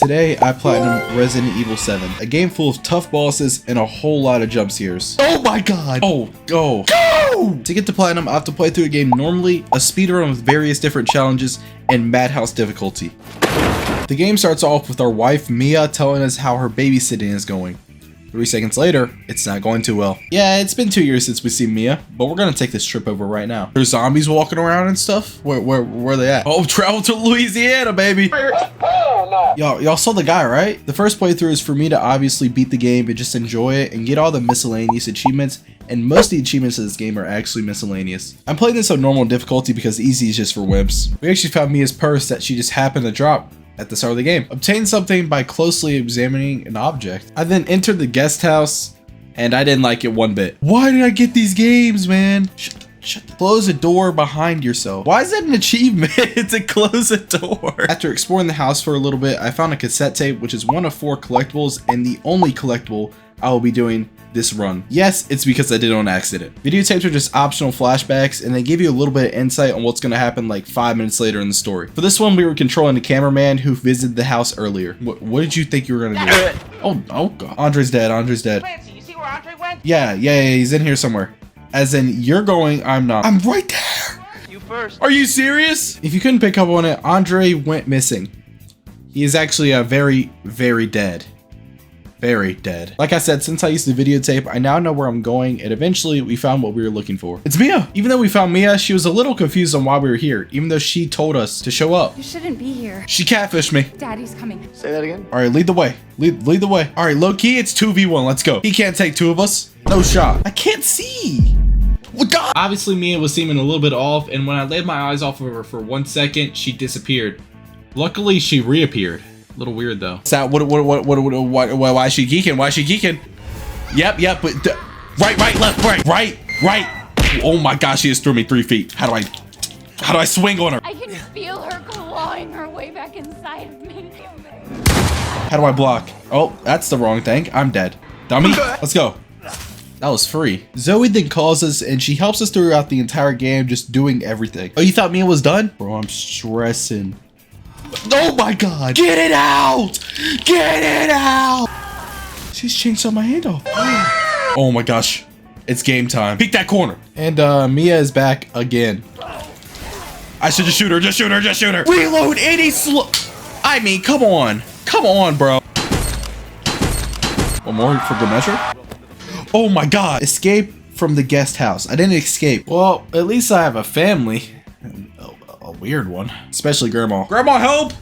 Today, I platinum Resident Evil 7, a game full of tough bosses and a whole lot of jump scares. Oh my god! Oh, go! Go! To get to platinum, I have to play through a game normally, a speedrun with various different challenges, and Madhouse Difficulty. The game starts off with our wife, Mia, telling us how her babysitting is going. 3 seconds later, it's not going too well. Yeah, it's been 2 years since we see Mia, but we're gonna take this trip over right now. There's zombies walking around and stuff? Where are they at? Oh, travel to Louisiana, baby! Y'all saw the guy, right? The first playthrough is for me to obviously beat the game and just enjoy it and get all the miscellaneous achievements, and most of the achievements of this game are actually miscellaneous. I'm playing this on normal difficulty because easy is just for wimps. We actually found Mia's purse that she just happened to drop at the start of the game. Obtain something by closely examining an object. I then entered the guest house and I didn't like it one bit. Why did I get these games, man? Close a door behind yourself. Why is that an achievement to close a door? After exploring the house for a little bit, I found a cassette tape, which is one of 4 collectibles and the only collectible I will be doing this run. Yes, it's because I did it on accident. Videotapes are just optional flashbacks and they give you a little bit of insight on what's going to happen like 5 minutes later in the story. For this one, we were controlling the cameraman who visited the house earlier. What did you think you were going to do? Oh god. Andre's dead. Andre's dead. Clancy, you see where Andre went? Yeah, he's in here somewhere. As in, you're going, I'm not. I'm right there! You first. Are you serious? If you couldn't pick up on it, Andre went missing. He is actually very, very dead. Very dead. Like I said, since I used the videotape, I now know where I'm going, and eventually we found what we were looking for. It's Mia! Even though we found Mia, she was a little confused on why we were here, even though she told us to show up. You shouldn't be here. She catfished me. Daddy's coming. Say that again. Alright, lead the way. Lead the way. Alright, low key, it's 2v1. Let's go. He can't take 2 of us. No shot. I can't see. God. Obviously, Mia was seeming a little bit off, and when I laid my eyes off of her for 1 second, she disappeared. Luckily, she reappeared. A little weird though. So why is she geeking? Why is she geeking? Yep, but right, left, right. Oh my gosh, she just threw me 3 feet. How do I swing on her? I can feel her clawing her way back inside of me. How do I block? Oh, that's the wrong thing. I'm dead. Dummy. Let's go. That was free. Zoe then calls us and she helps us throughout the entire game, just doing everything. Oh, you thought Mia was done? Bro, I'm stressing. Oh my god! Get it out! Get it out! She's changed on my handle. Oh my gosh. It's game time. Peek that corner. And Mia is back again. I should just shoot her. Just shoot her. Reload any I mean, come on. Come on, bro. One more for good measure. Oh my god. Escape from the guest house. I didn't escape. Well, at least I have a family. A weird one. Especially grandma. Grandma, help!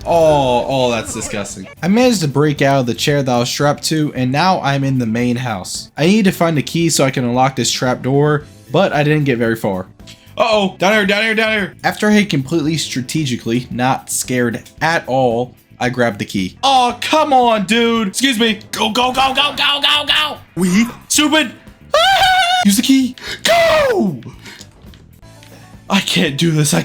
Oh, that's disgusting. I managed to break out of the chair that I was strapped to, and now I'm in the main house. I need to find a key so I can unlock this trap door, but I didn't get very far. Uh-oh, down here. After I had completely strategically not scared at all, I grabbed the key. Oh, come on, dude. Excuse me. Go. We stupid. Use the key. Go! I can't do this, man.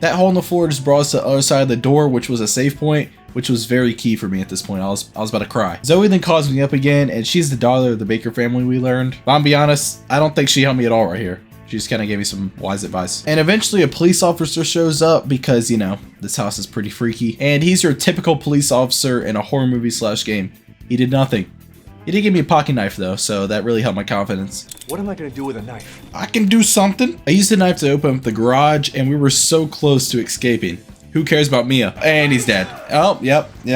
That hole in the floor just brought us to the other side of the door, which was a save point, which was very key for me at this point. I was about to cry. Zoe then calls me up again, and she's the daughter of the Baker family we learned. But I'll be honest, I don't think she helped me at all right here. She just kind of gave me some wise advice. And eventually a police officer shows up because, you know, this house is pretty freaky. And he's your typical police officer in a horror movie / game. He did nothing. He did give me a pocket knife though, so that really helped my confidence. What am I gonna do with a knife? I can do something. I used the knife to open up the garage and we were so close to escaping. Who cares about Mia? And he's dead. Oh, yep. He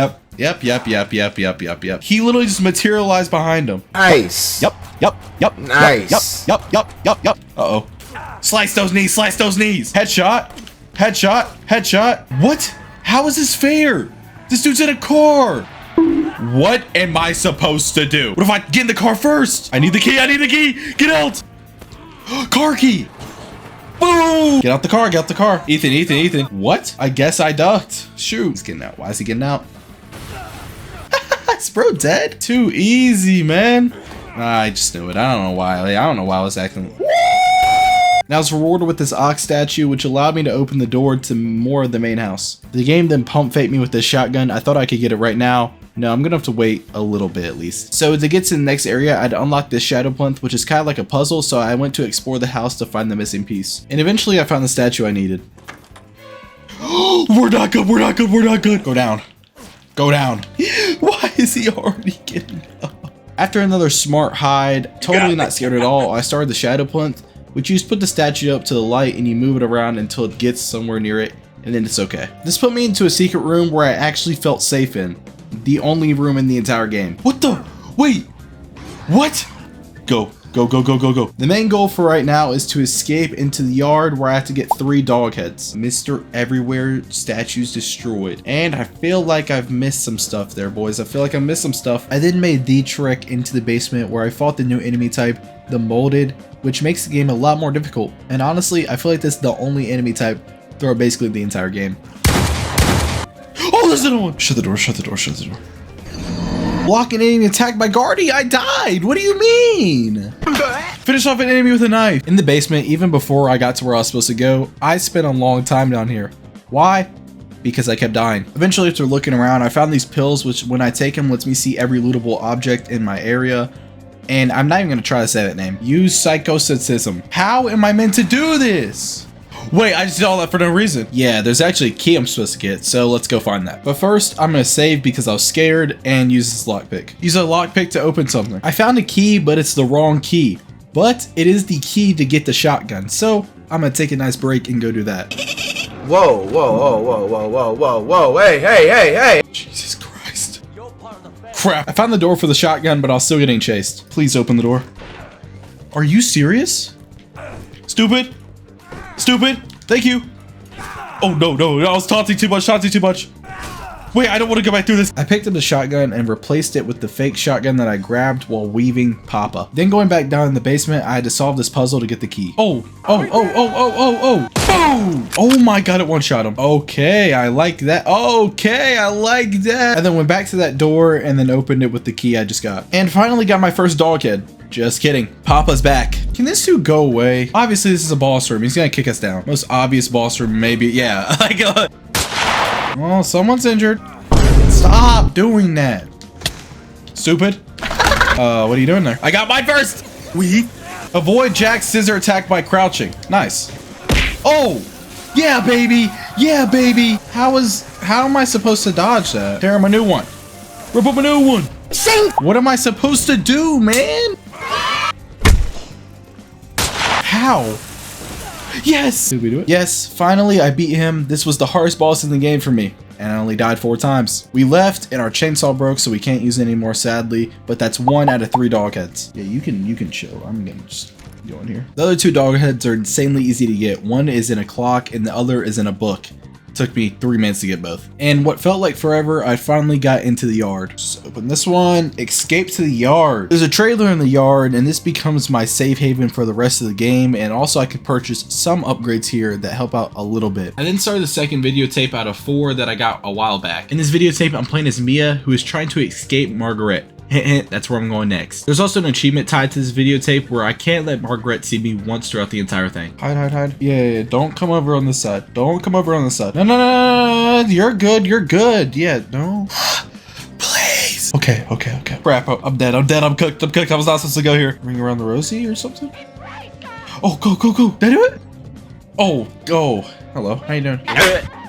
literally just materialized behind him. Nice. Yep. Nice. Yep. Uh-oh. Slice those knees. Headshot. What? How is this fair? This dude's in a car. What am I supposed to do? What if I get in the car first? I need the key. Get out. Car key. Boom. Get out the car. Ethan. What? I guess I ducked. Shoot. He's getting out. Why is he getting out? Is bro dead? Too easy, man. I just knew it. I don't know why. I was acting. Now I was rewarded with this ox statue, which allowed me to open the door to more of the main house. The game then pump faked me with this shotgun. I thought I could get it right now. No, I'm gonna have to wait a little bit at least. So to get to the next area, I'd unlock this shadow plinth, which is kind of like a puzzle, so I went to explore the house to find the missing piece. And eventually I found the statue I needed. We're not good. We're not good. We're not good. Go down. Go down. Why is he already getting up? After another smart hide, totally not scared at all, I started the shadow plinth, which you just put the statue up to the light and you move it around until it gets somewhere near it, and then it's okay. This put me into a secret room where I actually felt safe in. The only room in the entire game. What the? Wait. What? Go. Go, go, go, go, go. The main goal for right now is to escape into the yard where I have to get 3 dog heads. Mr. Everywhere statues destroyed. And I feel like I've missed some stuff there, boys. I feel like I missed some stuff. I then made the trek into the basement where I fought the new enemy type, the molded, which makes the game a lot more difficult. And honestly, I feel like this is the only enemy type throughout basically the entire game. Oh, there's another one. Shut the door, shut the door, shut the door. Block an enemy attacked by Guardy. I died. What do you mean? Finish off an enemy with a knife. In the basement, even before I got to where I was supposed to go, I spent a long time down here. Why? Because I kept dying. Eventually, after looking around, I found these pills, which when I take them, lets me see every lootable object in my area. And I'm not even going to try to say that name. Use psychocyticism. How am I meant to do this? Wait, I just did all that for no reason. Yeah, there's actually a key I'm supposed to get, so let's go find that. But first, I'm gonna save because I was scared and use this lockpick. Use a lockpick to open something. I found a key, but it's the wrong key. But it is the key to get the shotgun, so I'm gonna take a nice break and go do that. Whoa, whoa, whoa, whoa, whoa, whoa, whoa, whoa, hey, hey, hey, hey! Jesus Christ. Crap, I found the door for the shotgun, but I was still getting chased. Please open the door. Are you serious? Stupid. Stupid. Thank you. Oh, no, no. I was taunting too much. Taunting too much. Wait, I don't want to go back through this. I picked up the shotgun and replaced it with the fake shotgun that I grabbed while weaving Papa. Then going back down in the basement, I had to solve this puzzle to get the key. Oh, oh, oh, oh, oh, oh, oh. Boom. Oh my God, it one-shot him. Okay, I like that. Okay, I like that. And then went back to that door and then opened it with the key I just got. And finally got my first dog head. Just kidding. Papa's back. Can this dude go away? Obviously, this is a boss room. He's gonna kick us down. Most obvious boss room, maybe. Yeah. Well, someone's injured. Stop doing that. Stupid. What are you doing there? I got mine first. Avoid Jack's scissor attack by crouching. Nice. Oh, yeah, baby. Yeah, baby. How am I supposed to dodge that? Tear him a new one. Rip up a new one. What am I supposed to do, man? How? Yes! Did we do it? Yes, finally I beat him. This was the hardest boss in the game for me, and I only died 4 times. We left and our chainsaw broke, so we can't use it anymore, sadly, but that's 1 out of 3 dog heads. Yeah, you can chill. I'm gonna just go in here. The other 2 dog heads are insanely easy to get. One is in a clock and the other is in a book. Took me 3 minutes to get both. And what felt like forever, I finally got into the yard. Just open this one, escape to the yard. There's a trailer in the yard and this becomes my safe haven for the rest of the game, and also I could purchase some upgrades here that help out a little bit. I then started the second videotape out of 4 that I got a while back. In this videotape, I'm playing as Mia, who is trying to escape Margaret. Hint, hint, that's where I'm going next. There's also an achievement tied to this videotape where I can't let Margaret see me once throughout the entire thing. Hide, hide, hide. Yeah, don't come over on this side. Don't come over on this side. No, no, no, no, no. You're good. You're good. Yeah, no. Please. Okay, okay, okay. Crap, I'm dead. I'm dead. I'm cooked. I'm cooked. I was not supposed to go here. Ring around the Rosie or something? Oh, go, go, go. Did I do it? Oh, go. Hello. How you doing?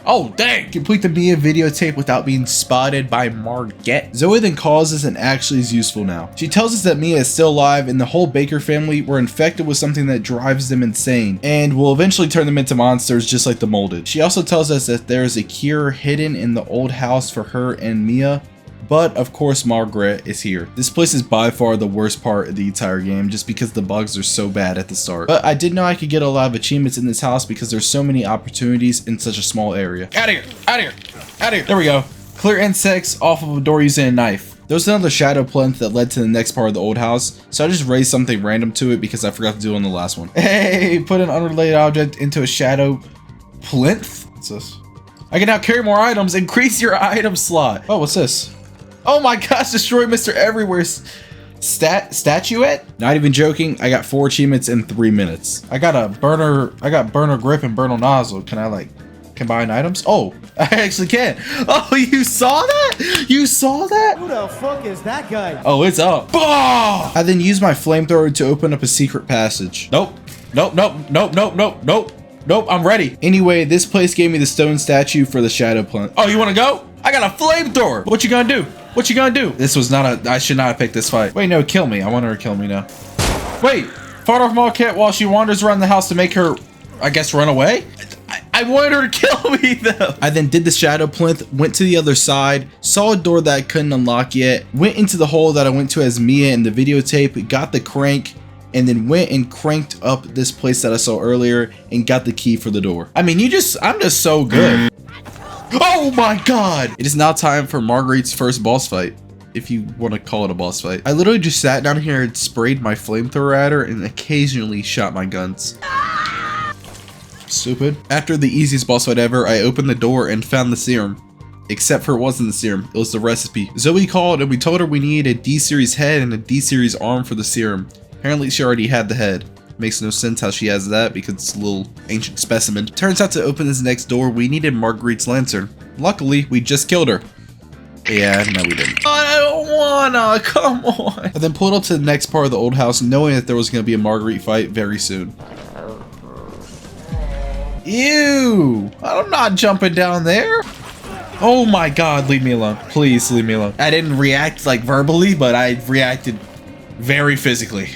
Oh, dang! Complete the Mia videotape without being spotted by Margaret. Zoe then calls us and actually is useful now. She tells us that Mia is still alive and the whole Baker family were infected with something that drives them insane and will eventually turn them into monsters just like the molded. She also tells us that there is a cure hidden in the old house for her and Mia. But of course Margaret is here. This place is by far the worst part of the entire game just because the bugs are so bad at the start. But I did know I could get a lot of achievements in this house because there's so many opportunities in such a small area. Out of here! Out of here! Out of here! There we go. Clear insects off of a door using a knife. There was another shadow plinth that led to the next part of the old house, so I just raised something random to it because I forgot to do it on the last one. Hey, put an unrelated object into a shadow plinth? What's this? I can now carry more items. Increase your item slot. Oh, what's this? Oh my gosh, destroy Mr. Everywhere's statuette? Not even joking, I got 4 achievements in 3 minutes. I got burner grip and burner nozzle. Can I like combine items? Oh, I actually can. Oh, you saw that? You saw that? Who the fuck is that guy? Oh, it's up. Bah! I then used my flamethrower to open up a secret passage. Nope. Nope, nope, nope, nope, nope, nope. Nope, I'm ready. Anyway, this place gave me the stone statue for the shadow plant. Oh, you want to go? I got a flamethrower. What you gonna do? What you gonna do? This was not I should not have picked this fight. Wait, no, kill me. I want her to kill me now. Wait, fought off Marquette while she wanders around the house to make her, I guess, run away? I wanted her to kill me though. I then did the shadow plinth, went to the other side, saw a door that I couldn't unlock yet, went into the hole that I went to as Mia in the videotape, got the crank, and then went and cranked up this place that I saw earlier and got the key for the door. I mean, I'm just so good. Oh my god! It is now time for Marguerite's first boss fight, if you want to call it a boss fight. I literally just sat down here and sprayed my flamethrower at her and occasionally shot my guns. Stupid. After the easiest boss fight ever, I opened the door and found the serum. Except for it wasn't the serum, it was the recipe. Zoe called and we told her we needed a D-series head and a D-series arm for the serum. Apparently she already had the head. Makes no sense how she has that because it's a little ancient specimen. Turns out to open this next door, we needed Marguerite's lantern. Luckily, we just killed her. Yeah, no we didn't. I don't wanna, come on. I then pulled up to the next part of the old house knowing that there was gonna be a Marguerite fight very soon. Ew, I'm not jumping down there. Oh my god, leave me alone. Please leave me alone. I didn't react like verbally, but I reacted very physically.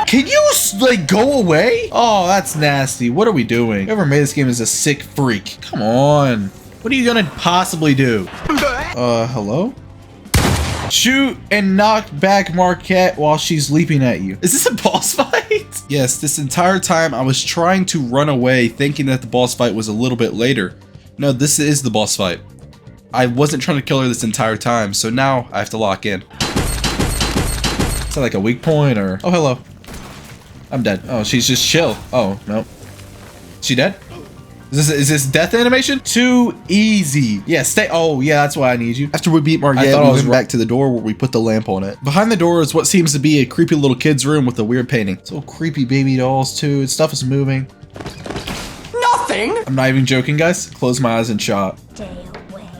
Can you like go away? Oh, that's nasty. What are we doing? Whoever made this game is a sick freak. Come on. What are you gonna possibly do? Hello? Shoot and knock back Marquette while she's leaping at you. Is this a boss fight? Yes, this entire time I was trying to run away thinking that the boss fight was a little bit later. No, this is the boss fight. I wasn't trying to kill her this entire time, so now I have to lock in. Is that like a weak point or? Oh, hello. I'm dead. Oh, she's just chill. Oh, no. She dead? Is this death animation? Too easy. Yeah, stay. Oh, yeah, that's why I need you. After we beat Marquette, we went back to the door where we put the lamp on it. Behind the door is what seems to be a creepy little kid's room with a weird painting. It's all creepy baby dolls, too. Stuff is moving. Nothing. I'm not even joking, guys. Close my eyes and shot.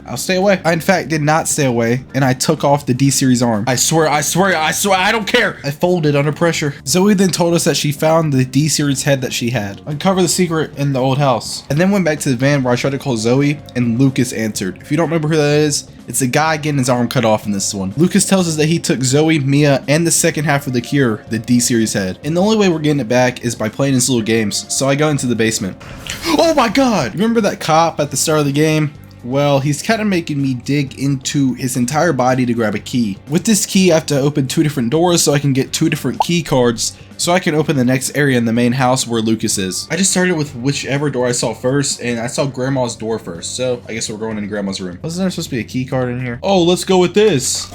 I'll stay away. I, in fact, did not stay away, and I took off the D-series arm. I swear, I don't care. I folded under pressure. Zoe then told us that she found the D-series head that she had. Uncover the secret in the old house. And then went back to the van where I tried to call Zoe, and Lucas answered. If you don't remember who that is, it's the guy getting his arm cut off in this one. Lucas tells us that he took Zoe, Mia, and the second half of the cure, the D-series head. And the only way we're getting it back is by playing his little games. So I go into the basement. Oh my god! Remember that cop at the start of the game? Well, he's kind of making me dig into his entire body to grab a key. With this key, I have to open 2 different doors so I can get 2 different key cards so I can open the next area in the main house where Lucas is. I just started with whichever door I saw first, and I saw Grandma's door first, so I guess we're going into Grandma's room. Wasn't there supposed to be a key card in here? Oh, let's go with this.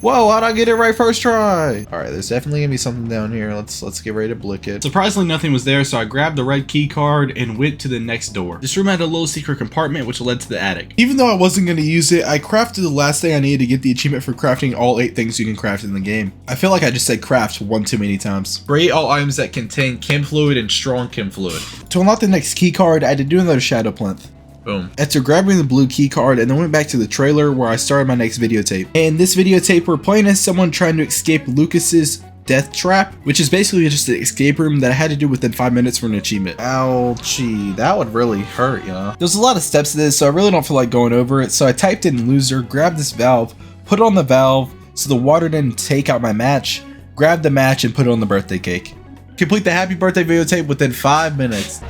Whoa, how'd I get it right first try? All right, there's definitely gonna be something down here. Let's get ready to blick it. Surprisingly, nothing was there, so I grabbed the red key card and went to the next door. This room had a little secret compartment which led to the attic. Even though I wasn't gonna use it, I crafted the last thing I needed to get the achievement for crafting all 8 things you can craft in the game. I feel like I just said craft one too many times. Spray all items that contain chem fluid and strong chem fluid. To unlock the next key card, I had to do another shadow plinth. Boom. After grabbing the blue key card and then went back to the trailer where I started my next videotape. And this videotape we're playing as someone trying to escape Lucas's death trap, which is basically just an escape room that I had to do within 5 minutes for an achievement. Ouchie, that would really hurt, you know? There's a lot of steps to this, so I really don't feel like going over it. So I typed in loser, grabbed this valve, put it on the valve so the water didn't take out my match, grabbed the match and put it on the birthday cake. Complete the happy birthday videotape within 5 minutes.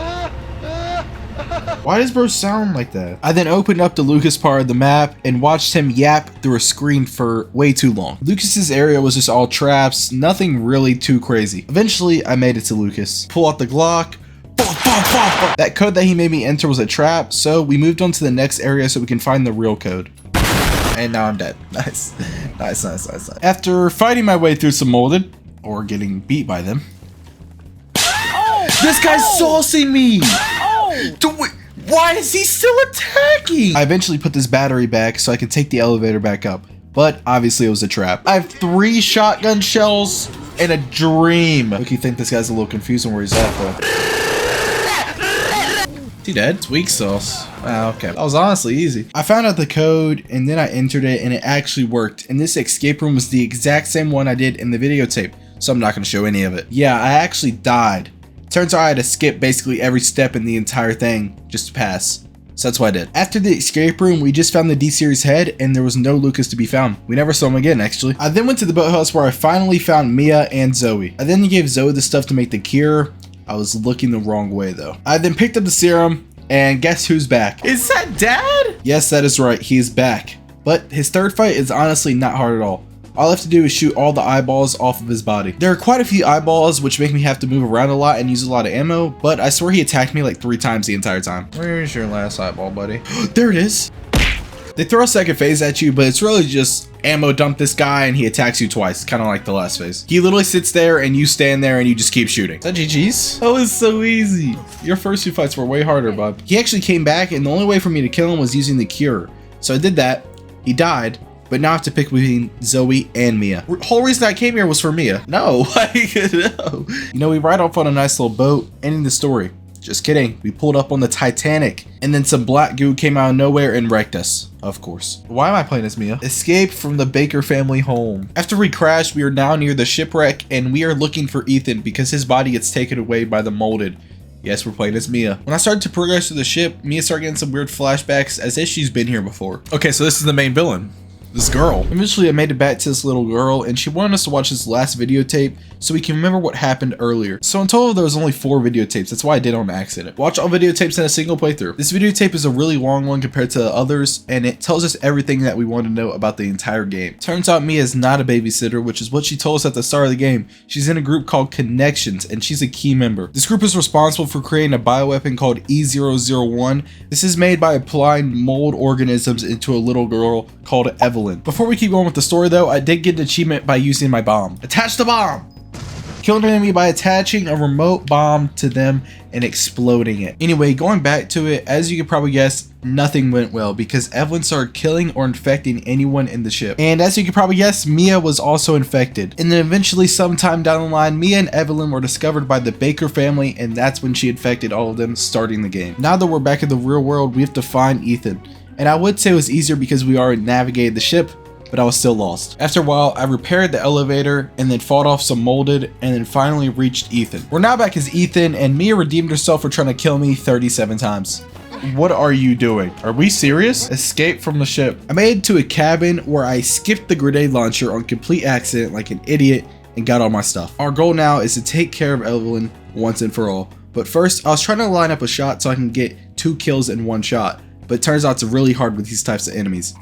Why does bro sound like that? I then opened up the Lucas part of the map and watched him yap through a screen for way too long. Lucas's area was just all traps, nothing really too crazy. Eventually, I made it to Lucas. Pull out the Glock. That code that he made me enter was a trap, so we moved on to the next area so we can find the real code. And now I'm dead. Nice. Nice. After fighting my way through some molded, or getting beat by them. This guy's saucing me! Why is he still attacking? I eventually put this battery back so I could take the elevator back up, but obviously it was a trap. I have 3 shotgun shells and a dream. Look, you think this guy's a little confused on where he's at though. Is he dead? It's weak sauce. Ah, okay. That was honestly easy. I found out the code and then I entered it and it actually worked. And this escape room was the exact same one I did in the videotape, so I'm not going to show any of it. Yeah, I actually died. Turns out I had to skip basically every step in the entire thing just to pass. So that's what I did. After the escape room, we just found the D-Series head and there was no Lucas to be found. We never saw him again, actually. I then went to the boathouse where I finally found Mia and Zoe. I then gave Zoe the stuff to make the cure. I was looking the wrong way though. I then picked up the serum and guess who's back? Is that Dad? Yes, that is right. He is back. But his third fight is honestly not hard at all. All I have to do is shoot all the eyeballs off of his body. There are quite a few eyeballs which make me have to move around a lot and use a lot of ammo, but I swear he attacked me like 3 times the entire time. Where's your last eyeball, buddy? There it is. They throw a second phase at you, but it's really just ammo dump this guy and he attacks you twice, kind of like the last phase. He literally sits there and you stand there and you just keep shooting. Is that GG's? That was so easy. Your first 2 fights were way harder, bud. He actually came back and the only way for me to kill him was using the cure. So I did that. He died. But now I have to pick between Zoe and Mia. The whole reason I came here was for Mia. No, no. You know, we ride off on a nice little boat, ending the story. Just kidding. We pulled up on the Titanic, and then some black goo came out of nowhere and wrecked us. Of course. Why am I playing as Mia? Escape from the Baker family home. After we crashed, we are now near the shipwreck, and we are looking for Ethan because his body gets taken away by the molded. Yes, we're playing as Mia. When I started to progress through the ship, Mia started getting some weird flashbacks as if she's been here before. Okay, so this is the main villain. This girl. Eventually I made it back to this little girl and she wanted us to watch this last videotape so we can remember what happened earlier. So in total there was only 4 videotapes. That's why I did it on accident. Watch all videotapes in a single playthrough. This videotape is a really long one compared to the others and it tells us everything that we want to know about the entire game. Turns out Mia is not a babysitter, which is what she told us at the start of the game. She's in a group called Connections and she's a key member. This group is responsible for creating a bioweapon called E001. This is made by applying mold organisms into a little girl called Evelyn. Before we keep going with the story though, I did get an achievement by using my bomb. Attach the bomb! Kill an enemy by attaching a remote bomb to them and exploding it. Anyway, going back to it, as you can probably guess, nothing went well because Evelyn started killing or infecting anyone in the ship. And as you can probably guess, Mia was also infected. And then eventually sometime down the line, Mia and Evelyn were discovered by the Baker family and that's when she infected all of them, starting the game. Now that we're back in the real world, we have to find Ethan. And I would say it was easier because we already navigated the ship, but I was still lost. After a while, I repaired the elevator and then fought off some molded and then finally reached Ethan. We're now back as Ethan and Mia redeemed herself for trying to kill me 37 times. What are you doing? Are we serious? Escape from the ship. I made it to a cabin where I skipped the grenade launcher on complete accident like an idiot and got all my stuff. Our goal now is to take care of Evelyn once and for all. But first, I was trying to line up a shot so I can get 2 kills in 1 shot. But it turns out it's really hard with these types of enemies.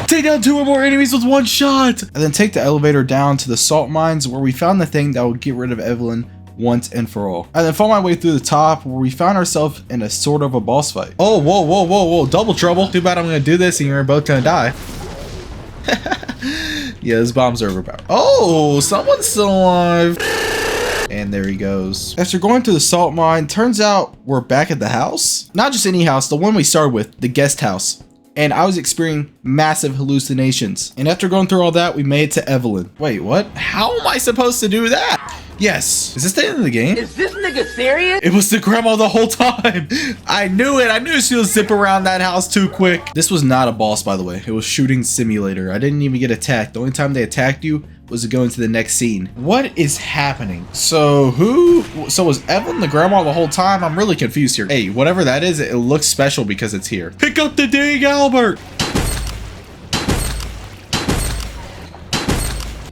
Take down 2 or more enemies with 1 shot! And then take the elevator down to the salt mines where we found the thing that would get rid of Evelyn once and for all. And then fought my way through the top where we found ourselves in a sort of a boss fight. Oh, whoa, whoa, whoa, whoa, double trouble. Too bad I'm gonna do this and you're both gonna die. Yeah, those bombs are overpowered. Oh, someone's still alive. And there he goes. After going through the salt mine, turns out we're back at the house. Not just any house, the one we started with, the guest house. And I was experiencing massive hallucinations. And after going through all that, we made it to Evelyn. Wait, what? How am I supposed to do that? Yes. Is this the end of the game? Is this nigga serious? It was the grandma the whole time. I knew it. I knew she would zip around that house too quick. This was not a boss, by the way. It was shooting simulator. I didn't even get attacked. The only time they attacked you was to go into the next scene. What is happening? So was Evelyn the grandma the whole time? I'm really confused here. Hey, whatever that is, it looks special because it's here. Pick up the dang Albert.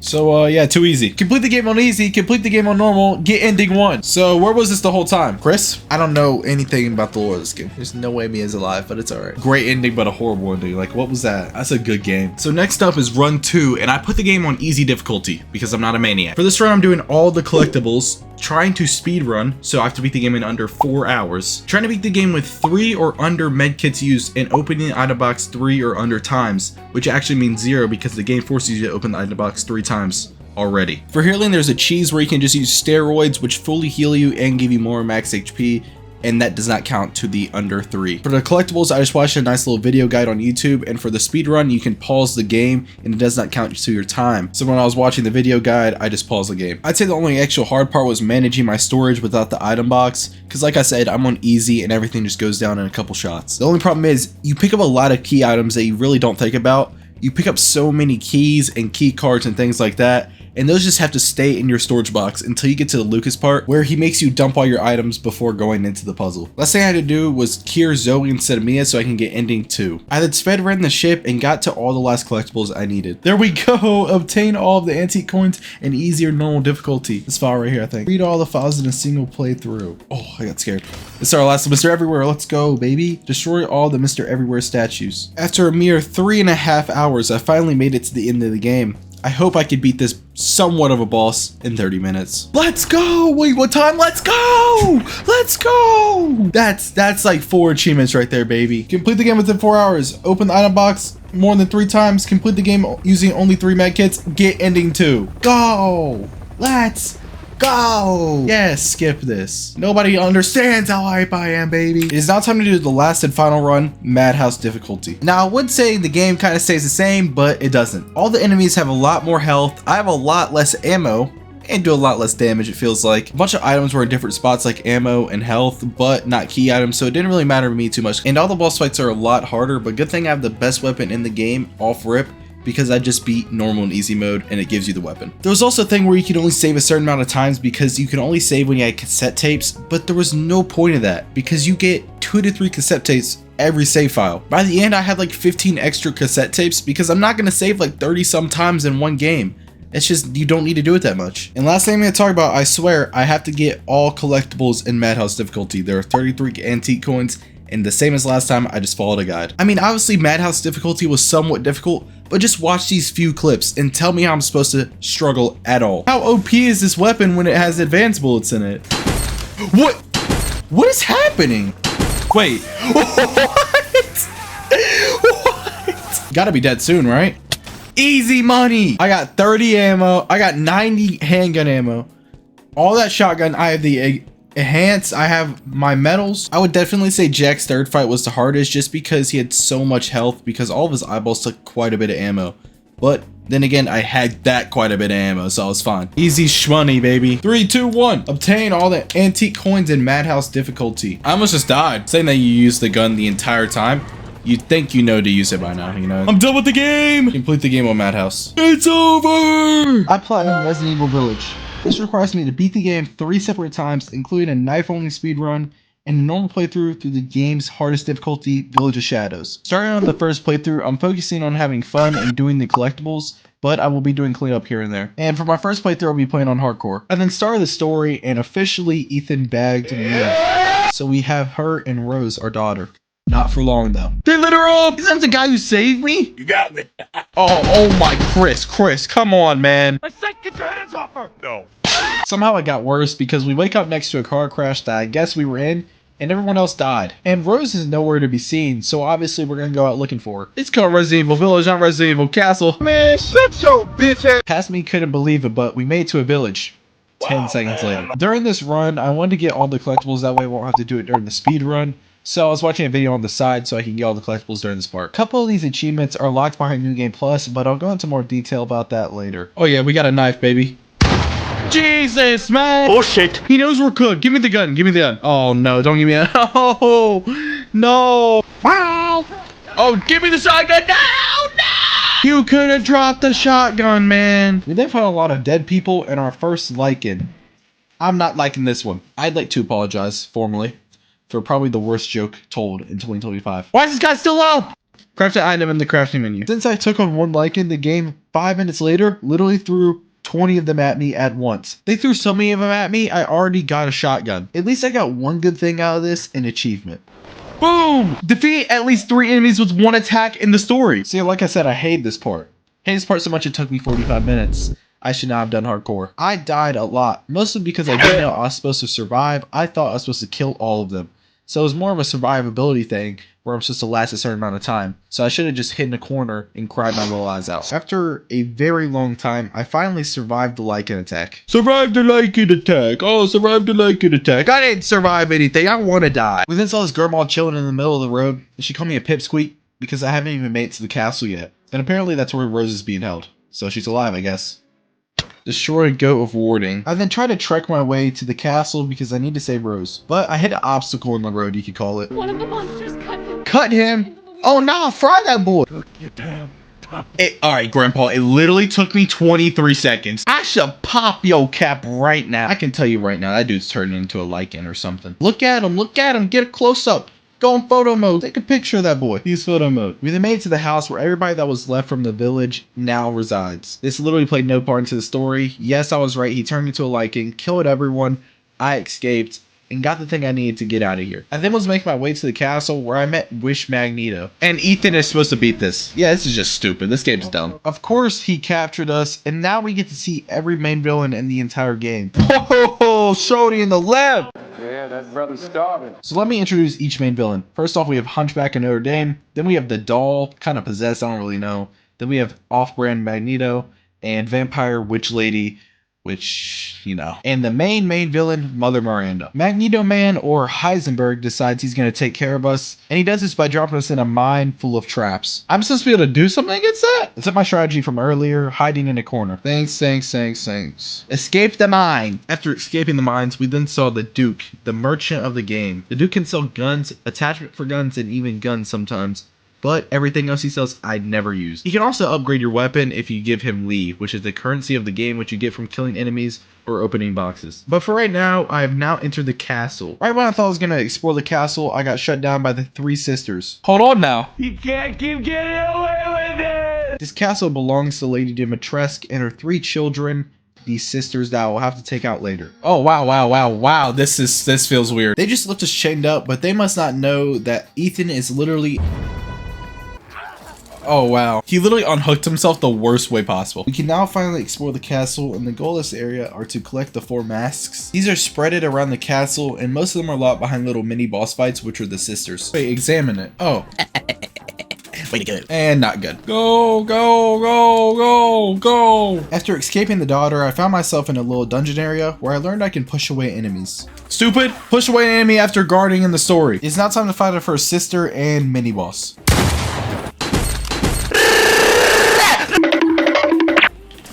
So yeah, too easy. Complete the game on easy, complete the game on normal, get ending 1. So where was this the whole time? Chris? I don't know anything about the lore of this game. There's no way Mia's alive, but it's alright. Great ending, but a horrible ending. Like, what was that? That's a good game. So next up is run 2, and I put the game on easy difficulty because I'm not a maniac. For this run, I'm doing all the collectibles, trying to speed run, so I have to beat the game in under 4 hours. Trying to beat the game with 3 or under medkits used and opening the item box 3 or under times, which actually means 0 because the game forces you to open the item box 3 times already. For healing, there's a cheese where you can just use steroids, which fully heal you and give you more max HP, and that does not count to the under 3. For the collectibles, I just watched a nice little video guide on YouTube, and for the speed run, you can pause the game and it does not count to your time. So when I was watching the video guide, I just paused the game. I'd say the only actual hard part was managing my storage without the item box, because like I said, I'm on easy and everything just goes down in a couple shots. The only problem is you pick up a lot of key items that you really don't think about. You pick up so many keys and key cards and things like that, and those just have to stay in your storage box until you get to the Lucas part, where he makes you dump all your items before going into the puzzle. Last thing I had to do was cure Zoe instead of Mia so I can get ending 2. I then sped ran the ship and got to all the last collectibles I needed. There we go! Obtain all of the antique coins in easier normal difficulty. This file right here, I think. Read all the files in a single playthrough. Oh, I got scared. This is our last Mr. Everywhere. Let's go, baby. Destroy all the Mr. Everywhere statues. After a mere 3.5 hours, I finally made it to the end of the game. I hope I could beat this somewhat of a boss in 30 minutes. Let's go! Wait, what time? Let's go! Let's go! That's like 4 achievements right there, baby. Complete the game within 4 hours. Open the item box more than 3 times. Complete the game using only 3 med kits. Get ending 2. Go! Let's go! Yes, skip this. Nobody understands how hype I am, baby. It is now time to do the last and final run, Madhouse Difficulty. Now, I would say the game kind of stays the same, but it doesn't. All the enemies have a lot more health. I have a lot less ammo and do a lot less damage, it feels like. A bunch of items were in different spots like ammo and health, but not key items, so it didn't really matter to me too much. And all the boss fights are a lot harder, but good thing I have the best weapon in the game off rip, because I just beat normal and easy mode and it gives you the weapon. There was also a thing where you could only save a certain amount of times because you can only save when you had cassette tapes, but there was no point of that because you get 2 to 3 cassette tapes every save file. By the end, I had like 15 extra cassette tapes because I'm not gonna save like 30 some times in one game. It's just, you don't need to do it that much. And last thing I'm gonna talk about, I swear, I have to get all collectibles in Madhouse Difficulty. There are 33 antique coins, and the same as last time, I just followed a guide. I mean, obviously Madhouse Difficulty was somewhat difficult, but just watch these few clips and tell me how I'm supposed to struggle at all. How OP is this weapon when it has advanced bullets in it? What? What is happening? Wait. What? What? Gotta be dead soon, right? Easy money. I got 30 ammo. I got 90 handgun ammo. All that shotgun. I have the enhance. I have my medals. I would definitely say Jack's third fight was the hardest just because he had so much health, because all of his eyeballs took quite a bit of ammo. But then again, I had that quite a bit of ammo, so I was fine. Easy shmoney, baby. 3, 2, 1. Obtain all the antique coins in Madhouse Difficulty. I almost just died. Saying that you used the gun the entire time, you'd think you know to use it by now, you know? I'm done with the game! Complete the game on Madhouse. It's over! I platinumed Resident Evil Village. This requires me to beat the game 3 separate times, including a knife-only speedrun and a normal playthrough through the game's hardest difficulty, Village of Shadows. Starting on the first playthrough, I'm focusing on having fun and doing the collectibles, but I will be doing cleanup here and there. And for my first playthrough, I'll be playing on hardcore. I then started the story, and officially Ethan bagged Mia. So we have her and Rose, our daughter. Not for long though. They lit her up! Is that the guy who saved me? You got me. Oh my, Chris, come on, man. I said get your hands off her! No. Somehow it got worse because we wake up next to a car crash that I guess we were in, and everyone else died. And Rose is nowhere to be seen, so obviously we're gonna go out looking for her. It's called Resident Evil Village, not Resident Evil Castle. Man, Shut your bitch ass! past me couldn't believe it, but we made it to a village. 10 seconds later. During this run, I wanted to get all the collectibles, that way I won't have to do it during the speed run. So I was watching a video on the side so I can get all the collectibles during this part. A couple of these achievements are locked behind New Game Plus, but I'll go into more detail about that later. Oh yeah, we got a knife, baby. Jesus, man! Oh shit! He knows we're cooked. Give me the gun. Give me the gun. Oh no, don't give me that. Oh no! Wow! Oh, give me the shotgun. No! No! You could have dropped the shotgun, man. We then found a lot of dead people in our first lichen. I'm not liking this one. I'd like to apologize formally for probably the worst joke told in 2025. Why is this guy still up? Craft an item in the crafting menu. Since I took on one lichen, the game 5 minutes later literally threw 20 of them at me at once. They threw so many of them at me, I already got a shotgun. At least I got one good thing out of this, an achievement. Boom! Defeat at least 3 enemies with 1 attack in the story. See, like I said, I hate this part. I hate this part so much it took me 45 minutes. I should not have done hardcore. I died a lot, mostly because I didn't know I was supposed to survive. I thought I was supposed to kill all of them. So it was more of a survivability thing where I'm supposed to last a certain amount of time. So I should have just hid in a corner and cried my little eyes out. After a very long time, I finally survived the lichen attack. Survived the lichen attack. Oh, survived the lichen attack. I didn't survive anything. I want to die. We then saw this girl chilling in the middle of the road. And she called me a pipsqueak because I haven't even made it to the castle yet. And apparently that's where Rose is being held. So she's alive, I guess. Destroy Goat of Warding. I then tried to trek my way to the castle because I need to save Rose. But I hit an obstacle in the road, you could call it. One of the monsters cut him. Cut him? Oh no, fry that boy! Took your damn Alright, Grandpa, it literally took me 23 seconds. I should pop your cap right now. I can tell you right now, that dude's turning into a lichen or something. Look at him, get a close up. Go in photo mode, take a picture of that boy. Use photo mode. We then made it to the house where everybody that was left from the village now resides. This literally played no part into the story. Yes, I was right, he turned into a lichen, killed everyone, I escaped, and got the thing I needed to get out of here. I then was making my way to the castle where I met Wish Magneto. And Ethan is supposed to beat this. Yeah, this is just stupid. This game's dumb. Of course, he captured us, and now we get to see every main villain in the entire game. Oh, Shorty in the lab! Yeah, that brother's starving. So let me introduce each main villain. First off, we have Hunchback of Notre Dame. Then we have the doll, kind of possessed, I don't really know. Then we have Off-Brand Magneto and Vampire Witch Lady, which, you know. And the main villain, Mother Miranda. Magneto Man, or Heisenberg, decides he's going to take care of us, and he does this by dropping us in a mine full of traps. I'm supposed to be able to do something against that? Is that my strategy from earlier? Hiding in a corner. Thanks. Escape the mine. After escaping the mines, we then saw the Duke, the merchant of the game. The Duke can sell guns, attachment for guns, and even guns sometimes. But everything else he sells, I'd never use. He can also upgrade your weapon if you give him leave, which is the currency of the game which you get from killing enemies or opening boxes. But for right now, I have now entered the castle. Right when I thought I was going to explore the castle, I got shut down by the three sisters. Hold on now. You can't keep getting away with it! This castle belongs to Lady Dimitrescu and her three children, these sisters that I will have to take out later. Oh, wow. This feels weird. They just left us chained up, but they must not know that Ethan is literally... Oh, wow. He literally unhooked himself the worst way possible. We can now finally explore the castle, and the goal of this area are to collect the 4 masks. These are spreaded around the castle, and most of them are locked behind little mini boss fights, which are the sisters. Wait, examine it. Oh. Way to go. And not good. Go. After escaping the daughter, I found myself in a little dungeon area where I learned I can push away enemies. Stupid. Push away an enemy after guarding in the story. It's now time to fight her first sister and mini boss.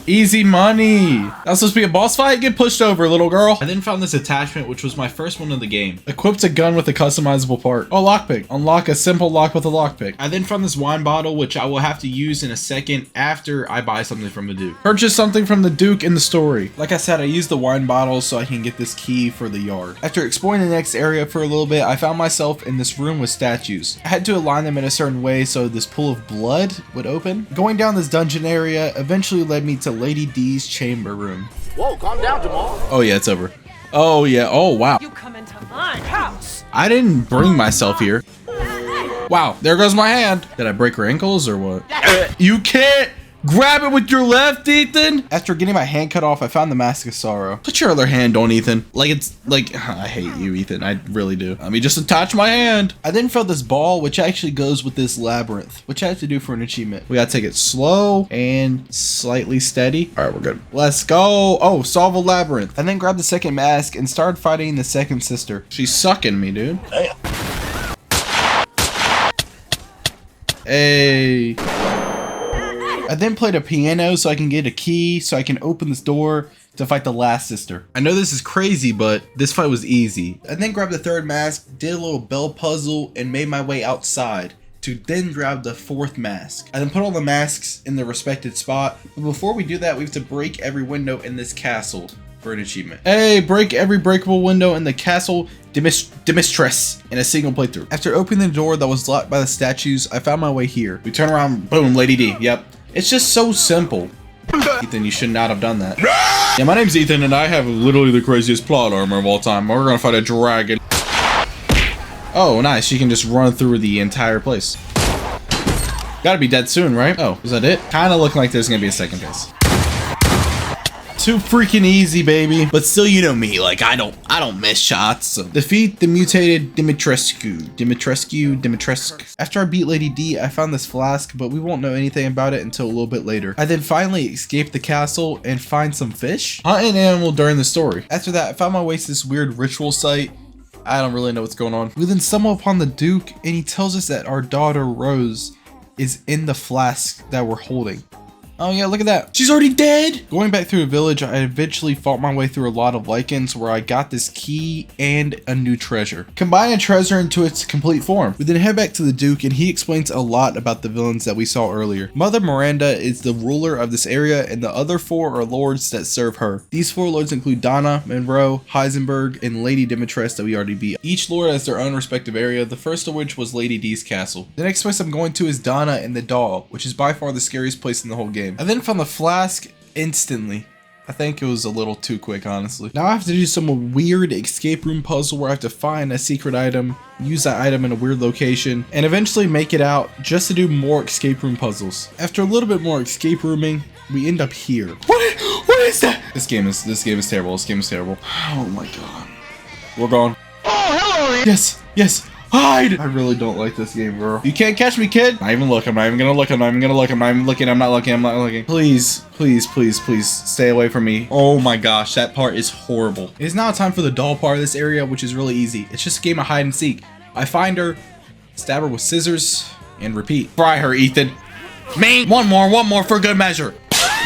Easy money. That's supposed to be a boss fight? Get pushed over, little girl. I then found this attachment, which was my first one of the game. Equipped a gun with a customizable part. Oh, lockpick. Unlock a simple lock with a lockpick. I then found this wine bottle, which I will have to use in a second after I buy something from the Duke. Purchase something from the Duke in the story. Like I said, I used the wine bottle so I can get this key for the yard. After exploring the next area for a little bit, I found myself in this room with statues. I had to align them in a certain way so this pool of blood would open. Going down this dungeon area eventually led me to Lady D's chamber room. Whoa, calm down, Jamal. Oh, yeah, it's over. Oh, yeah. Oh, wow. You come into my house. I didn't bring myself here. Wow, there goes my hand. Did I break her ankles or what? You can't grab it with your left, Ethan. After getting my hand cut off, I found the Mask of Sorrow. Put your other hand on, Ethan. Like, it's like, I hate you, Ethan. I really do. Let me just attach my hand. I then felt this ball, which actually goes with this labyrinth, which I have to do for an achievement. We gotta take it slow and slightly steady. All right, we're good. Let's go. Oh, solve a labyrinth. I then grabbed the second mask and started fighting the second sister. She's sucking me, dude. Hey. I then played a piano so I can get a key so I can open this door to fight the last sister. I know this is crazy, but this fight was easy. I then grabbed the third mask, did a little bell puzzle, and made my way outside to then grab the fourth mask. I then put all the masks in their respected spot, but before we do that, we have to break every window in this castle for an achievement. Hey, break every breakable window in the castle Dimitrescu in a single playthrough. After opening the door that was locked by the statues, I found my way here. We turn around, boom, Lady D, yep. It's just so simple. Ethan, you should not have done that. Yeah, my name's Ethan, and I have literally the craziest plot armor of all time. We're gonna fight a dragon. Oh, nice. You can just run through the entire place. Gotta be dead soon, right? Oh, is that it? Kinda looking like there's gonna be a second phase. Too freaking easy, baby. But still, you know me, like I don't miss shots. So. Defeat the mutated Dimitrescu. After I beat Lady D, I found this flask, but we won't know anything about it until a little bit later. I then finally escaped the castle and find some fish. Hunt an animal during the story. After that, I found my way to this weird ritual site. I don't really know what's going on. We then stumble upon the Duke, and he tells us that our daughter Rose is in the flask that we're holding. Oh yeah, look at that. She's already dead. Going back through the village, I eventually fought my way through a lot of lichens where I got this key and a new treasure. Combine a treasure into its complete form. We then head back to the Duke and he explains a lot about the villains that we saw earlier. Mother Miranda is the ruler of this area and the other 4 are lords that serve her. These 4 lords include Donna, Monroe, Heisenberg, and Lady Dimitrescu that we already beat. Each lord has their own respective area, the first of which was Lady D's castle. The next place I'm going to is Donna and the doll, which is by far the scariest place in the whole game. I then found the flask instantly. I think it was a little too quick, honestly. Now I have to do some weird escape room puzzle where I have to find a secret item, use that item in a weird location, and eventually make it out just to do more escape room puzzles. After a little bit more escape rooming, we end up here. What is that? This game is terrible. This game is terrible. Oh my god. We're gone. Oh, hello! Yes, yes. Hide! I really don't like this game, bro. You can't catch me, kid. Not even look. I'm not even gonna look. I'm not even gonna look. I'm not even looking. I'm not looking. I'm not looking. Please, please, please, please stay away from me. Oh my gosh, that part is horrible. It is now time for the doll part of this area, which is really easy. It's just a game of hide and seek. I find her, stab her with scissors, and repeat. Fry her, Ethan. Me. One more for good measure.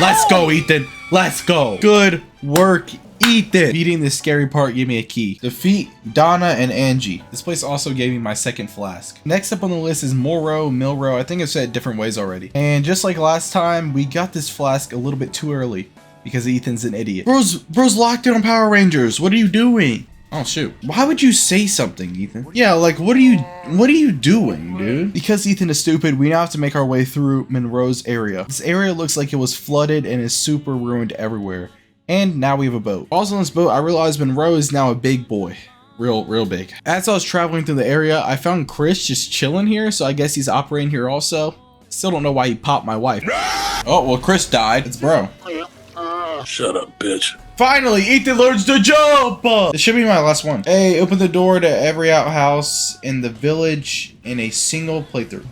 Let's go, Ethan. Let's go. Good work, Ethan. Beating this scary part gave me a key. Defeat Donna and Angie. This place also gave me my second flask. Next up on the list is Milrow. I think I've said it different ways already. And just like last time, we got this flask a little bit too early because Ethan's an idiot. Bro's locked in on Power Rangers. What are you doing? Oh shoot. Why would you say something, Ethan? Yeah, like what are you doing, dude? Because Ethan is stupid, we now have to make our way through Monroe's area. This area looks like it was flooded and is super ruined everywhere. And now we have a boat. Also on this boat, I realized Monroe is now a big boy. Real big. As I was traveling through the area, I found Chris just chilling here, so I guess he's operating here also. Still don't know why he popped my wife. Oh, well, Chris died. It's bro. Shut up, bitch. Finally, Ethan learns to jump! This should be my last one. Hey, open the door to every outhouse in the village in a single playthrough.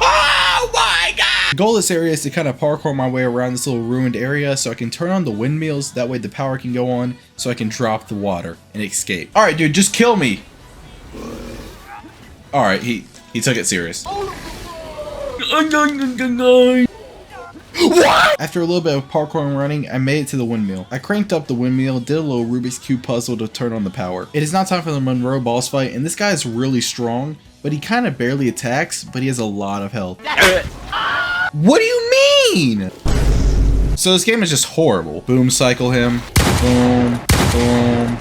Oh my god! The goal of this area is to kind of parkour my way around this little ruined area so I can turn on the windmills, that way the power can go on, so I can drop the water and escape. Alright dude, just kill me! Alright, he took it serious. What? After a little bit of parkour and running, I made it to the windmill. I cranked up the windmill, did a little Rubik's Cube puzzle to turn on the power. It is now time for the Monroe boss fight, and this guy is really strong, but he kind of barely attacks, but he has a lot of health. What do you mean? So this game is just horrible. Boom, cycle him. Boom, boom.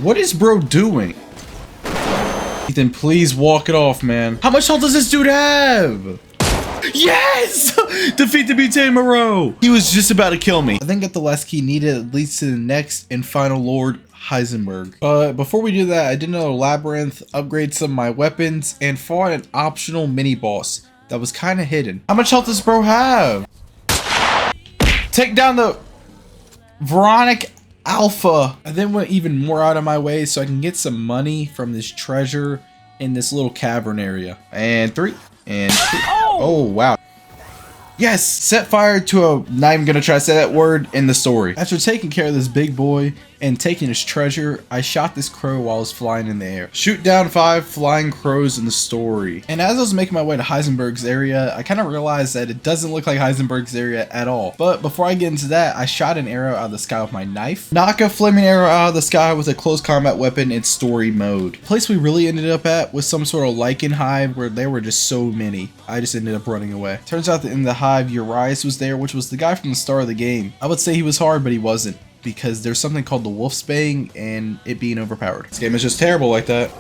What is bro doing? Ethan, please walk it off, man. How much health does this dude have? Yes! Defeat the Butane Moreau! He was just about to kill me. I then got the last key needed that leads to the next and final Lord, Heisenberg. But before we do that, I did another labyrinth, upgrade some of my weapons, and fought an optional mini boss that was kind of hidden. How much health does bro have? Take down the Veronic Alpha. I then went even more out of my way so I can get some money from this treasure in this little cavern area. And 3 and 2. Oh wow. Yes! Set fire to a, not even gonna try to say that word in the story. After taking care of this big boy and taking his treasure, I shot this crow while I was flying in the air. Shoot down 5 flying crows in the story. And as I was making my way to Heisenberg's area, I kind of realized that it doesn't look like Heisenberg's area at all. But before I get into that, I shot an arrow out of the sky with my knife. Knock a flaming arrow out of the sky with a close combat weapon in story mode. The place we really ended up at was some sort of lichen hive where there were just so many. I just ended up running away. Turns out that in the hive, Urias was there, which was the guy from the start of the game. I would say he was hard, but he wasn't, because there's something called the Wolfsbane and it being overpowered. This game is just terrible like that.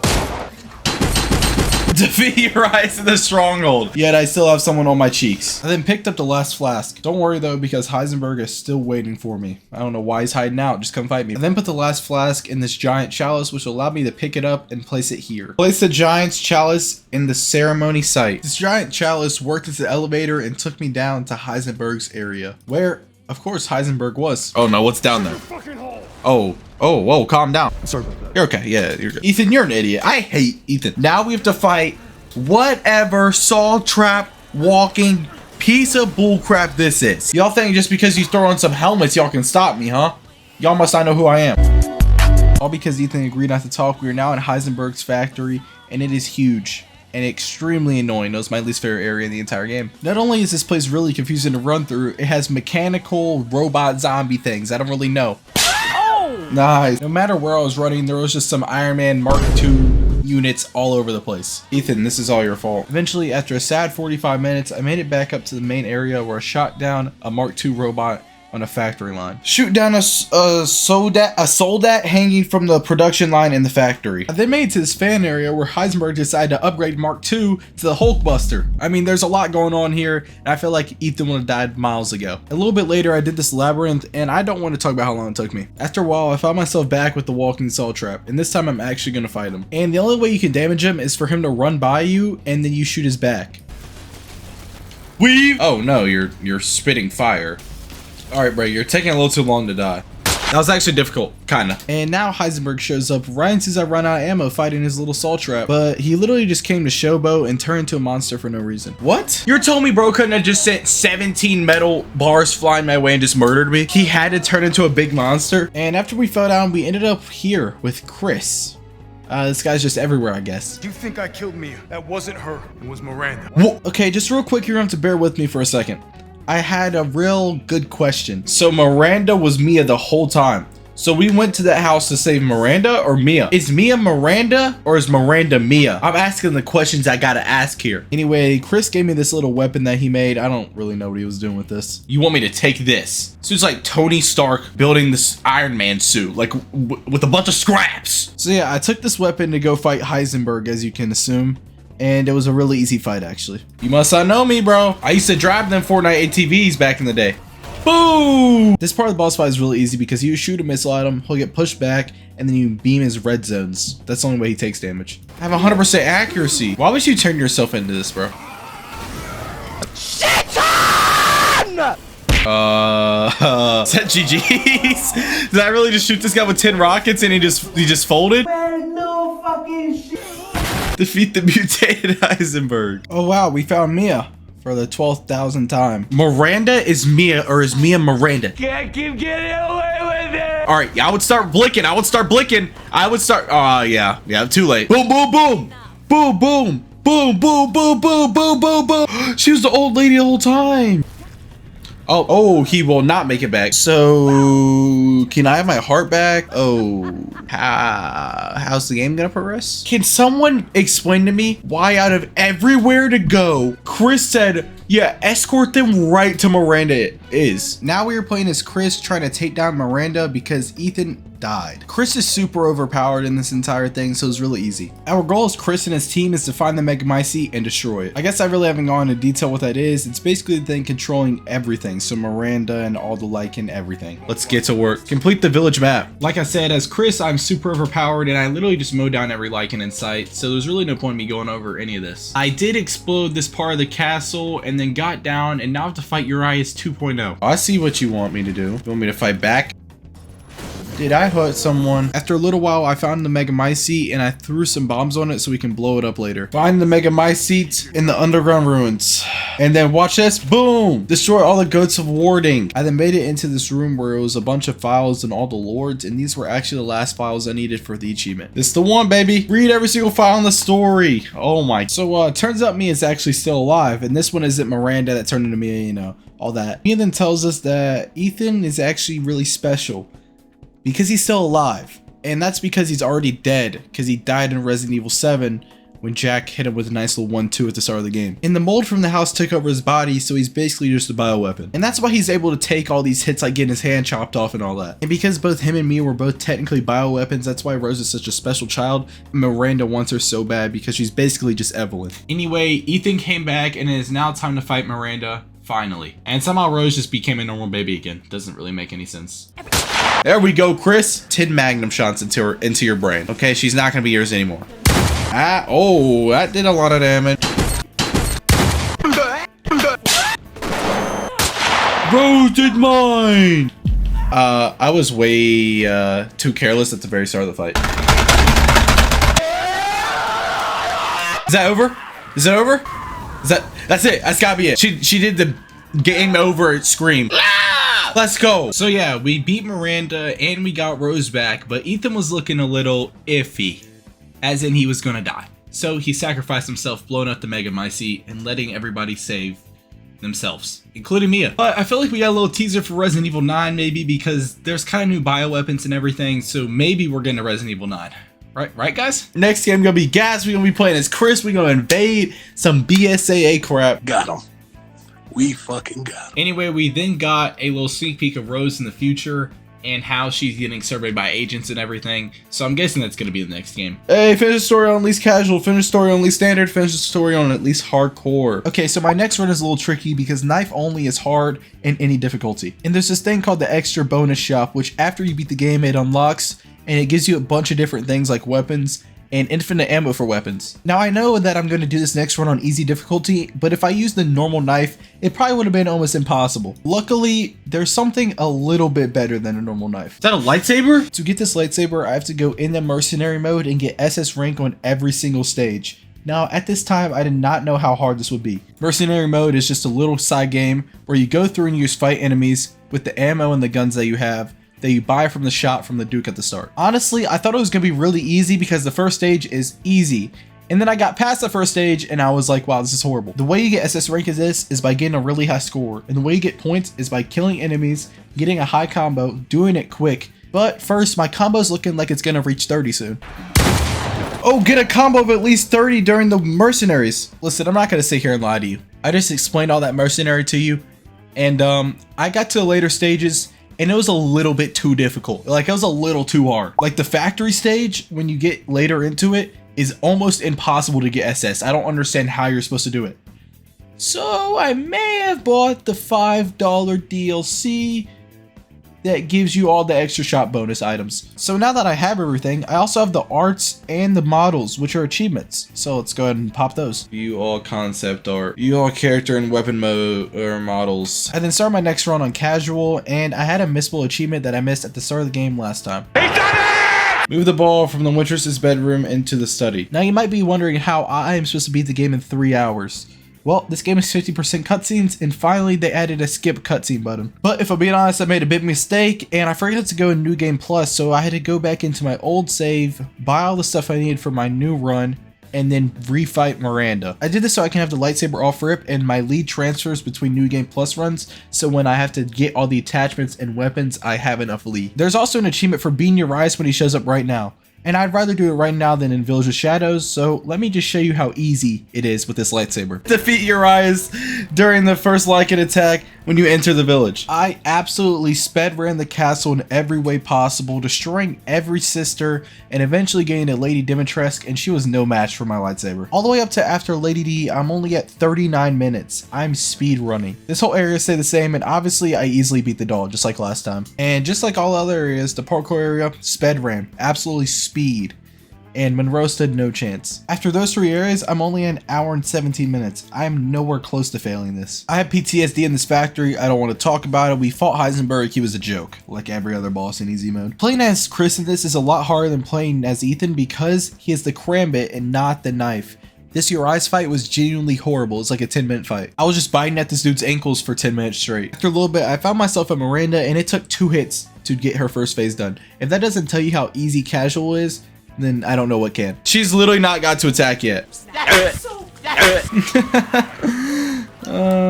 Defeat Urias in the stronghold. Yet I still have someone on my cheeks. I then picked up the last flask. Don't worry though, because Heisenberg is still waiting for me. I don't know why he's hiding out. Just come fight me. I then put the last flask in this giant chalice, which allowed me to pick it up and place it here. Place the giant's chalice in the ceremony site. This giant chalice worked as the elevator and took me down to Heisenberg's area, where of course Heisenberg was. Oh no, what's down there? Oh, whoa, calm down. Sorry about that. You're okay, yeah, you're good. Ethan, you're an idiot. I hate Ethan. Now we have to fight whatever saw trap walking piece of bullcrap this is. Y'all think just because you throw on some helmets y'all can stop me, huh? Y'all must not know who I am. All because Ethan agreed not to talk. We are now in Heisenberg's factory and it is huge. and extremely annoying. It was my least favorite area in the entire game. Not only is this place really confusing to run through, it has mechanical robot zombie things. I don't really know. Oh! Nice. No matter where I was running, there was just some Iron Man Mark II units all over the place. Ethan, this is all your fault. Eventually, after a sad 45 minutes, I made it back up to the main area where I shot down a Mark II robot on a factory line. Shoot down a soldat hanging from the production line in the factory. I then made it to this fan area where Heisenberg decided to upgrade Mark II to the Hulkbuster. I mean, there's a lot going on here, and I feel like Ethan would have died miles ago. A little bit later, I did this labyrinth, and I don't want to talk about how long it took me. After a while, I found myself back with the walking saw trap, and this time I'm actually going to fight him. And the only way you can damage him is for him to run by you, and then you shoot his back. Weave! Oh no, you're spitting fire. Alright, bro, you're taking a little too long to die. That was actually difficult, kinda. And now Heisenberg shows up right as I run out of ammo fighting his little saw trap. But he literally just came to showboat and turned into a monster for no reason. What? You're telling me bro couldn't have just sent 17 metal bars flying my way and just murdered me? He had to turn into a big monster? And after we fell down, we ended up here with Chris. This guy's just everywhere, I guess. You think I killed Mia? That wasn't her. It was Miranda. Whoa. Okay, just real quick, you're going to have to bear with me for a second. I had a real good question. So Miranda was Mia the whole time. So we went to that house to save Miranda or Mia? Is Mia Miranda or is Miranda Mia? I'm asking the questions I gotta ask here. Anyway, Chris gave me this little weapon that he made. I don't really know what he was doing with this. You want me to take this? So it's like Tony Stark building this Iron Man suit, like with a bunch of scraps. So yeah, I took this weapon to go fight Heisenberg, as you can assume. And it was a really easy fight, actually. You must not know me, bro. I used to drive them Fortnite ATVs back in the day. Boom! This part of the boss fight is really easy because you shoot a missile at him, he'll get pushed back, and then you beam his red zones. That's the only way he takes damage. I have 100% accuracy. Why would you turn yourself into this, bro? Is that GG's? Did I really just shoot this guy with 10 rockets and he just folded? No fucking shit. Defeat the mutated Heisenberg. Oh wow, we found Mia for the 12,000th time. Miranda is Mia or is Mia Miranda? Can't keep getting away with it. All right, I would start blinking. I would start. Yeah, too late. Boom, boom, boom, boom, boom, boom, boom, boom, boom, boom, boom, boom. She was the old lady the whole time. Oh, he will not make it back. So, can I have my heart back? Oh, how's the game gonna progress? Can someone explain to me why out of everywhere to go, Chris said, yeah, escort them right to Miranda is. Now we are playing as Chris trying to take down Miranda because Ethan died. Chris is super overpowered in this entire thing, so it's really easy. Our goal as Chris and his team is to find the Megamycete and destroy it. I guess I really haven't gone into detail what that is. It's basically the thing controlling everything, so Miranda and all the like and everything. Let's get to work. Complete the village map. Like I said, as Chris, I'm super overpowered and I literally just mowed down every lichen in sight, so there's really no point in me going over any of this. I did explode this part of the castle and then got down, and now I have to fight Urias 2.0. I see what you want me to do. You want me to fight back? Did I hurt someone? After a little while, I found the Megamycete and I threw some bombs on it so we can blow it up later. Find the Megamycete in the underground ruins. And then watch this. Boom! Destroy all the goats of warding. I then made it into this room where it was a bunch of files and all the lords, and these were actually the last files I needed for the achievement. This is the one, baby. Read every single file in the story. Oh my. So it turns out Mia is actually still alive, and this one isn't Miranda that turned into Mia, you know, all that. Mia then tells us that Ethan is actually really special because he's still alive, and that's because he's already dead because he died in Resident Evil 7 when Jack hit him with a nice little 1-2 at the start of the game. And the mold from the house took over his body, so he's basically just a bioweapon. And that's why he's able to take all these hits like getting his hand chopped off and all that. And because both him and Mia were both technically bioweapons, that's why Rose is such a special child, and Miranda wants her so bad because she's basically just Evelyn. Anyway, Ethan came back and it is now time to fight Miranda, finally. And somehow Rose just became a normal baby again. Doesn't really make any sense. There we go, Chris. 10 magnum shots into your brain. Okay, she's not gonna be yours anymore. Oh, that did a lot of damage. Rose did mine! I was way too careless at the very start of the fight. Is that over? Is that over? That's it. That's gotta be it. She did the game over scream. Let's go. So yeah, we beat Miranda and we got Rose back, but Ethan was looking a little iffy, as in he was gonna die. So he sacrificed himself, blowing up the Mega Mycete and letting everybody save themselves, including Mia. But I feel like we got a little teaser for Resident Evil 9 maybe, because there's kind of new bioweapons and everything, so maybe we're getting a Resident Evil 9. Right guys? Next game gonna be Gas. We're gonna be playing as Chris. We're gonna invade some BSAA crap. Got him. We fucking got him. Anyway, we then got a little sneak peek of Rose in the future and how she's getting surveyed by agents and everything. So I'm guessing that's going to be the next game. Hey, finish the story on at least casual, finish the story on at least standard, finish the story on at least hardcore. Okay, so my next run is a little tricky because knife only is hard in any difficulty. And there's this thing called the extra bonus shop, which after you beat the game, it unlocks and it gives you a bunch of different things like weapons and infinite ammo for weapons. Now I know that I'm going to do this next run on easy difficulty, but if I used the normal knife, it probably would have been almost impossible. Luckily, there's something a little bit better than a normal knife. Is that a lightsaber? To get this lightsaber, I have to go in the mercenary mode and get SS rank on every single stage. Now, at this time, I did not know how hard this would be. Mercenary mode is just a little side game where you go through and you just fight enemies with the ammo and the guns that you have, that you buy from the shop from the Duke at the start. Honestly, I thought it was gonna be really easy because the first stage is easy. And then I got past the first stage and I was like, wow, this is horrible. The way you get SS rank is this is by getting a really high score. And the way you get points is by killing enemies, getting a high combo, doing it quick. But first, my combo's looking like it's gonna reach 30 soon. Oh, get a combo of at least 30 during the mercenaries. Listen, I'm not gonna sit here and lie to you. I just explained all that mercenary to you. And I got to the later stages and it was a little bit too difficult. Like, it was a little too hard. Like, the factory stage, when you get later into it, is almost impossible to get SS. I don't understand how you're supposed to do it. So, I may have bought the $5 DLC that gives you all the extra shop bonus items. So now that I have everything, I also have the arts and the models, which are achievements. So let's go ahead and pop those. View all concept art, view all character and weapon mode or models. I then started my next run on casual, and I had a missable achievement that I missed at the start of the game last time. Move the ball from the waitress's bedroom into the study. Now you might be wondering how I am supposed to beat the game in 3 hours. Well, this game is 50% cutscenes, and finally they added a skip cutscene button. But if I'm being honest, I made a big mistake, and I forgot to go in New Game Plus, so I had to go back into my old save, buy all the stuff I needed for my new run, and then refight Miranda. I did this so I can have the lightsaber off rip, and my lead transfers between New Game Plus runs, so when I have to get all the attachments and weapons, I have enough lead. There's also an achievement for beating Urias when he shows up right now. And I'd rather do it right now than in Village of Shadows, so let me just show you how easy it is with this lightsaber. Defeat Urias during the first Lycan attack when you enter the village. I absolutely sped ran the castle in every way possible, destroying every sister and eventually getting to Lady Dimitrescu, and she was no match for my lightsaber. All the way up to after Lady D, I'm only at 39 minutes. I'm speed running. This whole area stayed the same, and obviously I easily beat the doll, just like last time. And just like all other areas, the parkour area, sped ran. Absolutely speed. And Monroe stood no chance. After those 3 areas, I'm only an hour and 17 minutes. I'm nowhere close to failing this. I have PTSD in this factory. I don't want to talk about it. We fought Heisenberg. He was a joke, like every other boss in easy mode. Playing as Chris in this is a lot harder than playing as Ethan because he has the karambit and not the knife. This Urias fight was genuinely horrible. It's like a 10-minute fight. I was just biting at this dude's ankles for 10 minutes straight. After a little bit, I found myself at Miranda, and it took 2 hits to get her first phase done. If that doesn't tell you how easy casual is, then I don't know what can. She's literally not got to attack yet.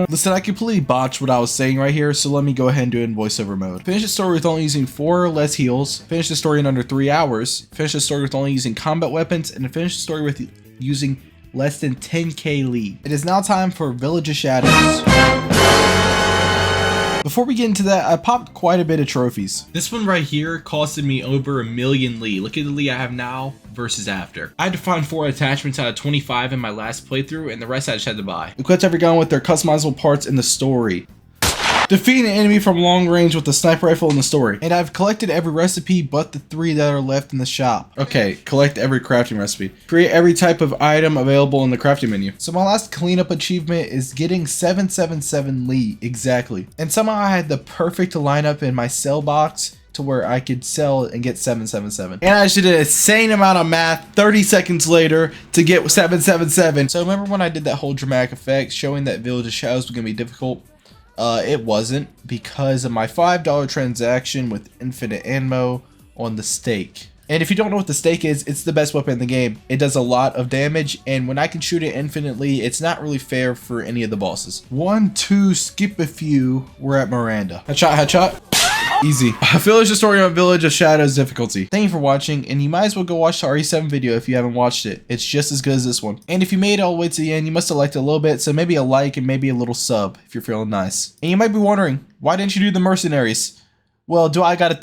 Listen, I completely botched what I was saying right here, so let me go ahead and do it in voiceover mode. Finish the story with only using 4 or less heals. Finish the story in under 3 hours. Finish the story with only using combat weapons, and finish the story with using less than 10k lead. It is now time for Village of Shadows. Before we get into that, I popped quite a bit of trophies. This one right here costed me over 1,000,000 lead. Look at the lead I have now versus after. I had to find 4 attachments out of 25 in my last playthrough, and the rest I just had to buy. Equip every gun with their customizable parts in the story. Defeat an enemy from long range with a sniper rifle in the story. And I've collected every recipe but the 3 that are left in the shop. Okay, collect every crafting recipe. Create every type of item available in the crafting menu. So my last cleanup achievement is getting 777 lead, exactly. And somehow I had the perfect lineup in my sell box to where I could sell and get 777. And I just did an insane amount of math 30 seconds later to get 777. So remember when I did that whole dramatic effect showing that Village of Shadows was gonna be difficult? It wasn't, because of my $5 transaction with infinite ammo on the stake. And if you don't know what the stake is, it's the best weapon in the game. It does a lot of damage, and when I can shoot it infinitely, it's not really fair for any of the bosses. 1, 2, skip a few, we're at Miranda. Headshot, headshot. Easy. Village the story on Village of Shadows difficulty. Thank you for watching, and you might as well go watch the RE7 video if you haven't watched it. It's just as good as this one. And if you made it all the way to the end, you must have liked it a little bit, so maybe a like and maybe a little sub if you're feeling nice. And you might be wondering, why didn't you do the mercenaries? Well, do I gotta thank